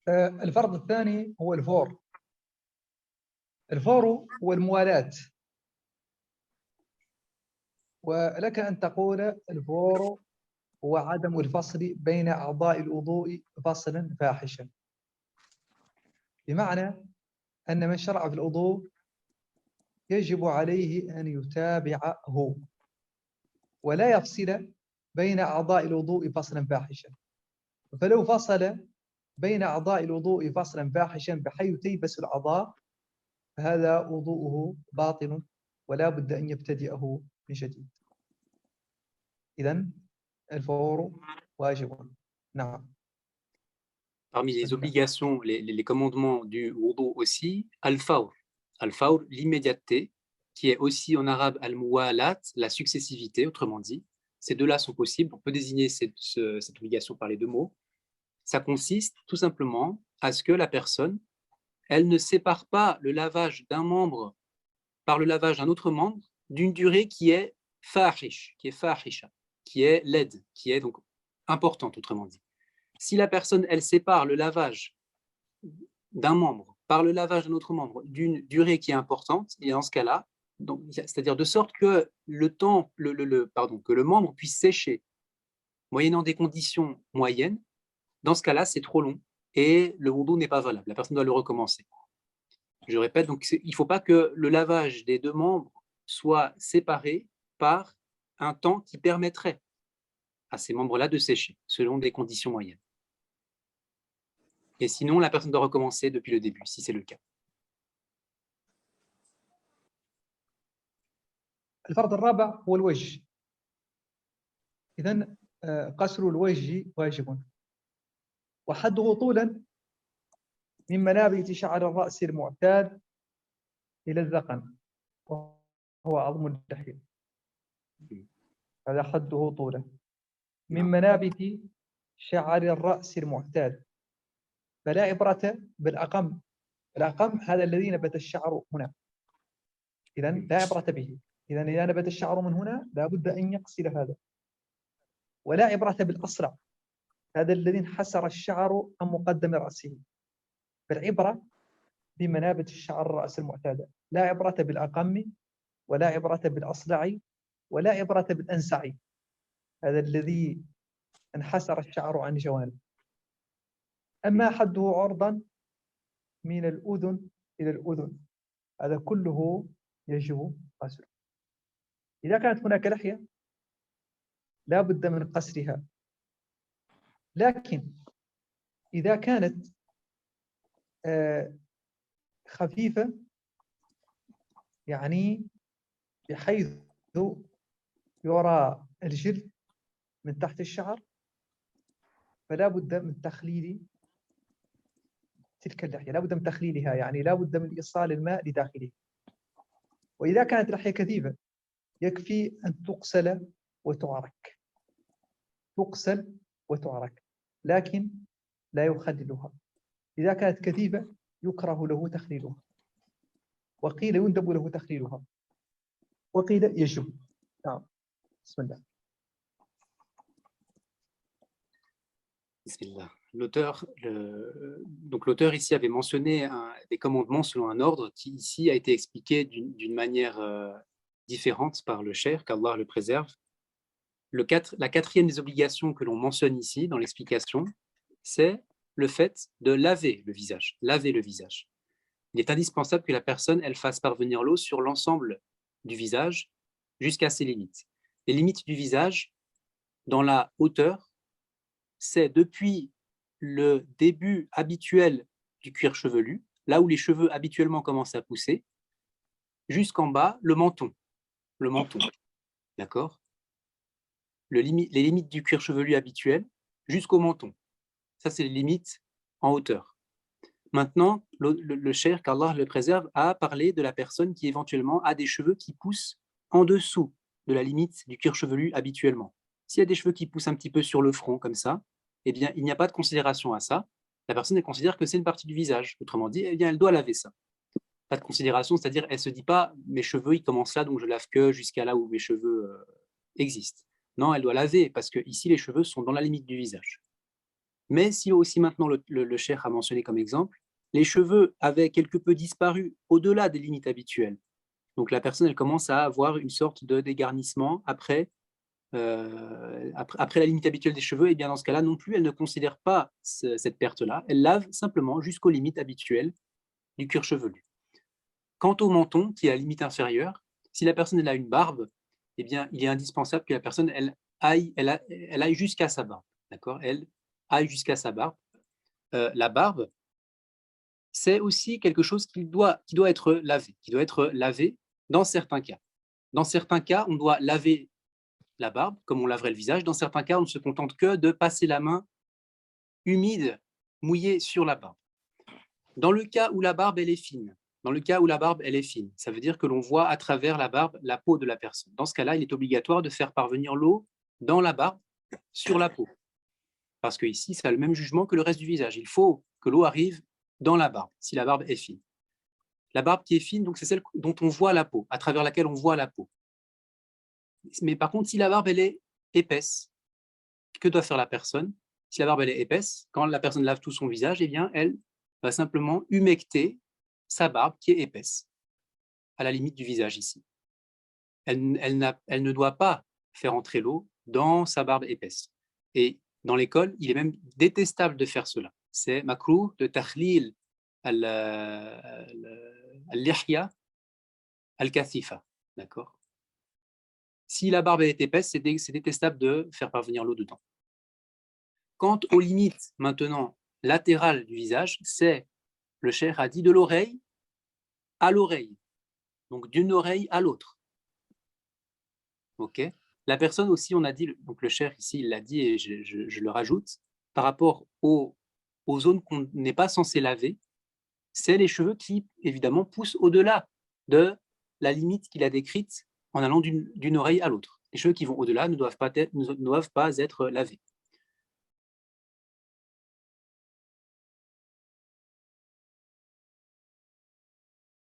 الفرض الثاني هو الفور. الفور هو الموالاة، ولك أن تقول الفور هو عدم الفصل بين أعضاء الوضوء فصلا فاحشا، بمعنى أن من شرع في الوضوء يجب عليه أن يتابعه ولا يفصل بين أعضاء الوضوء فصلا فاحشا. فلو فصل بين أعضاء الوضوء فصلا فاحشا بحيث تيبس الأعضاء فهذا وضوءه باطل ولا بد أن يبتدئه من جديد. إذن الفور واجب. نعم. Parmi les obligations, les commandements du wudu aussi, al-fawr. Al-fawr, l'immédiateté, qui est aussi en arabe al-muwalat, la successivité, autrement dit. Ces deux-là sont possibles. On peut désigner cette obligation par les deux mots. Ça consiste tout simplement à ce que la personne, elle ne sépare pas le lavage d'un membre par le lavage d'un autre membre d'une durée qui est fahish, qui est fahisha, qui est laide, qui est donc importante, autrement dit. Si la personne, elle sépare le lavage d'un membre par le lavage d'un autre membre d'une durée qui est importante, et dans ce cas-là, c'est-à-dire de sorte que que le membre puisse sécher moyennant des conditions moyennes, dans ce cas-là, c'est trop long et le wudu n'est pas valable. La personne doit le recommencer. Je répète, donc il ne faut pas que le lavage des deux membres soit séparé par un temps qui permettrait à ces membres-là de sécher, selon des conditions moyennes. Et sinon, la personne doit recommencer depuis le début, si c'est le cas. الفرض الرابع هو الوجه. إذن قصر الوجه واجب، وحده طولا من منابت شعر الرأس المعتاد إلى الذقن وهو عظم اللحية. هذا حده طولا من منابت شعر الرأس المعتاد، فلا عبرة بالأقم. الأقم هذا الذي نبت الشعر هنا، إذن لا عبرة به. إذن إذا نبت الشعر من هنا لا بد أن يغسل هذا. ولا عبرة بالأصلع، هذا الذي انحسر الشعر عن مقدم رأسه، فالعبرة بمنابت الشعر الرأس المعتادة. لا عبرة بالأقم ولا عبرة بالأصلع ولا عبرة بالأنسع، هذا الذي انحسر الشعر عن جوانب. أما حده عرضا من الأذن إلى الأذن، هذا كله يجب غسله. إذا كانت هناك لحية لا بد من قصرها، لكن إذا كانت خفيفة يعني بحيث يرى الجلد من تحت الشعر فلا بد من تخليل تلك اللحية، لا بد من تخليلها، يعني لا بد من إيصال الماء لداخله. وإذا كانت لحية كثيفة يكفي أن تغسل وتعرك، تغسل وتعرك، لكن لا يخللها. إذا كانت كثيفة يكره له تخليلها، وقيل يندب له تخليلها، وقيل يجب. نعم. بسم الله. Bismillah. L'auteur ici avait mentionné des commandements selon un ordre qui ici a été expliqué d'une manière différente par le cheikh, qu'Allah le préserve. La quatrième des obligations que l'on mentionne ici dans l'explication, c'est le fait de laver le visage. Laver le visage. Il est indispensable que la personne elle fasse parvenir l'eau sur l'ensemble du visage jusqu'à ses limites. Les limites du visage, dans la hauteur, c'est depuis le début habituel du cuir chevelu, là où les cheveux habituellement commencent à pousser, jusqu'en bas, le menton. Le menton, d'accord ? Les limites du cuir chevelu habituel jusqu'au menton. Ça, c'est les limites en hauteur. Maintenant, le cheikh, qu'Allah le préserve, a parlé de la personne qui éventuellement a des cheveux qui poussent en dessous de la limite du cuir chevelu habituellement. S'il y a des cheveux qui poussent un petit peu sur le front, comme ça, eh bien, il n'y a pas de considération à ça. La personne, elle considère que c'est une partie du visage. Autrement dit, eh bien, elle doit laver ça. Pas de considération, c'est-à-dire, elle ne se dit pas, mes cheveux, ils commencent là, donc je lave que jusqu'à là où mes cheveux existent. Non, elle doit laver, parce que ici, les cheveux sont dans la limite du visage. Mais si aussi maintenant le cheikh a mentionné comme exemple, les cheveux avaient quelque peu disparu au-delà des limites habituelles. Donc la personne, elle commence à avoir une sorte de dégarnissement après la limite habituelle des cheveux, et bien dans ce cas-là non plus, elle ne considère pas cette perte-là, elle lave simplement jusqu'aux limites habituelles du cuir chevelu. Quant au menton, qui est à la limite inférieure, si la personne elle a une barbe, eh bien, il est indispensable que la personne elle aille jusqu'à sa barbe. D'accord ? Elle aille jusqu'à sa barbe. La barbe, c'est aussi quelque chose qui doit être lavé dans certains cas. Dans certains cas, on doit laver la barbe, comme on laverait le visage. Dans certains cas, on ne se contente que de passer la main humide, mouillée sur la barbe. Dans le cas où la barbe elle est fine, ça veut dire que l'on voit à travers la barbe la peau de la personne. Dans ce cas-là, il est obligatoire de faire parvenir l'eau dans la barbe sur la peau. Parce que ici, ça a le même jugement que le reste du visage. Il faut que l'eau arrive dans la barbe, si la barbe est fine. La barbe qui est fine, donc c'est celle dont on voit la peau, à travers laquelle on voit la peau. Mais par contre, si la barbe elle est épaisse, que doit faire la personne? Si la barbe elle est épaisse, quand la personne lave tout son visage, eh bien, elle va simplement humecter sa barbe qui est épaisse, à la limite du visage ici. Elle ne doit pas faire entrer l'eau dans sa barbe épaisse. Et dans l'école, il est même détestable de faire cela. C'est makrouh de takhlil al-lihya al-kathifa. D'accord ? Si la barbe est épaisse, c'est détestable de faire parvenir l'eau dedans. Quant aux limites maintenant latérales du visage, c'est, le cheikh a dit, de l'oreille à l'oreille, donc d'une oreille à l'autre. Ok. La personne aussi, on a dit, donc le cheikh ici, il l'a dit et je le rajoute, par rapport aux zones qu'on n'est pas censé laver, c'est les cheveux qui, évidemment, poussent au-delà de la limite qu'il a décrite en allant d'une oreille à l'autre. Les cheveux qui vont au-delà ne doivent pas être lavés.